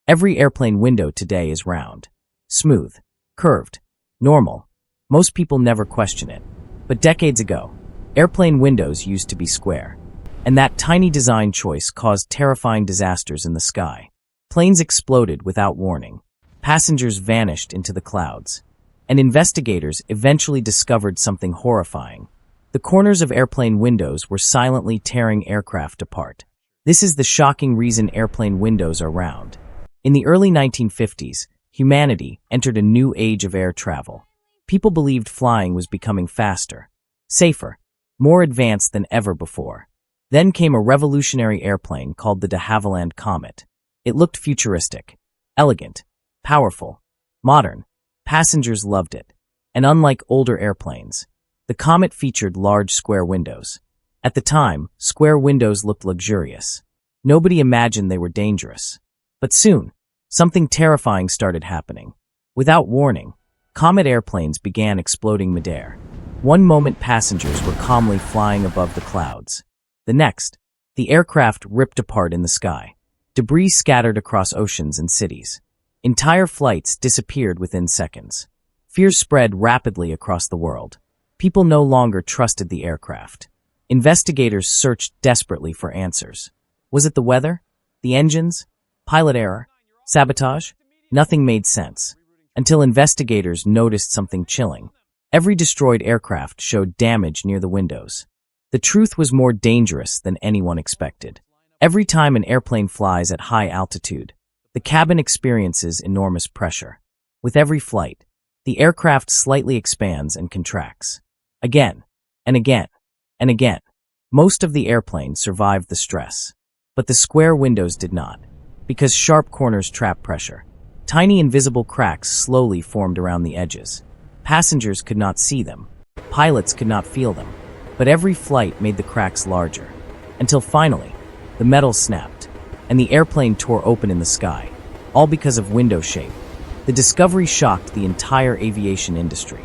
Every airplane window today is round, smooth, curved, normal. Most people never question it. But decades ago, airplane windows used to be square. And that tiny design choice caused terrifying disasters in the sky. Planes exploded without warning. Passengers vanished into the clouds. And investigators eventually discovered something horrifying. The corners of airplane windows were silently tearing aircraft apart. This is the shocking reason airplane windows are round. In the early 1950s, humanity entered a new age of air travel. People believed flying was becoming faster, safer, more advanced than ever before. Then came a revolutionary airplane called the Havilland Comet. It looked futuristic, elegant, powerful, modern. Passengers loved it. And unlike older airplanes, the Comet featured large square windows. At the time, square windows looked luxurious. Nobody imagined they were dangerous. But soon, something terrifying started happening. Without warning, Comet airplanes began exploding midair. One moment passengers were calmly flying above the clouds. The next, the aircraft ripped apart in the sky. Debris scattered across oceans and cities. Entire flights disappeared within seconds. Fear spread rapidly across the world. People no longer trusted the aircraft. Investigators searched desperately for answers. Was it the weather? The engines? Pilot error? Sabotage? Nothing made sense. Until investigators noticed something chilling. Every destroyed aircraft showed damage near the windows. The truth was more dangerous than anyone expected. Every time an airplane flies at high altitude, the cabin experiences enormous pressure. With every flight, the aircraft slightly expands and contracts. Again, and again, and again. Most of the airplane survived the stress. But the square windows did not, because sharp corners trap pressure. Tiny invisible cracks slowly formed around the edges. Passengers could not see them. Pilots could not feel them. But every flight made the cracks larger. Until finally, the metal snapped, and the airplane tore open in the sky, all because of window shape. The discovery shocked the entire aviation industry.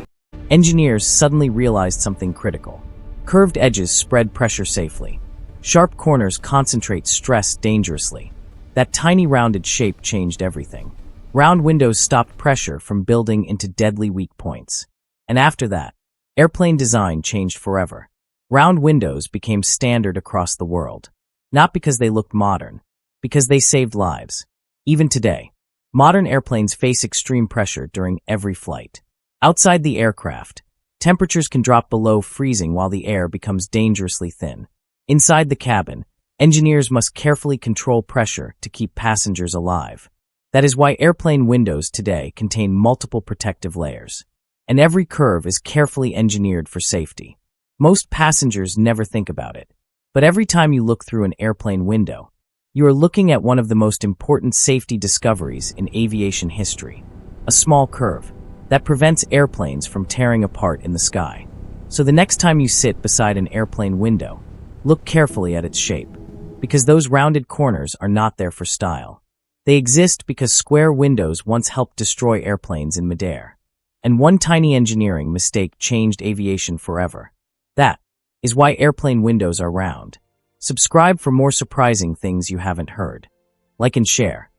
Engineers suddenly realized something critical. Curved edges spread pressure safely. Sharp corners concentrate stress dangerously. That tiny rounded shape changed everything. Round windows stopped pressure from building into deadly weak points. And after that, airplane design changed forever. Round windows became standard across the world. Not because they looked modern, because they saved lives. Even today, modern airplanes face extreme pressure during every flight. Outside the aircraft, temperatures can drop below freezing while the air becomes dangerously thin. Inside the cabin, engineers must carefully control pressure to keep passengers alive. That is why airplane windows today contain multiple protective layers. And every curve is carefully engineered for safety. Most passengers never think about it. But every time you look through an airplane window, you are looking at one of the most important safety discoveries in aviation history. A small curve that prevents airplanes from tearing apart in the sky. So the next time you sit beside an airplane window, look carefully at its shape, because those rounded corners are not there for style. They exist because square windows once helped destroy airplanes in midair. And one tiny engineering mistake changed aviation forever. That is why airplane windows are round. Subscribe for more surprising things you haven't heard. Like and share.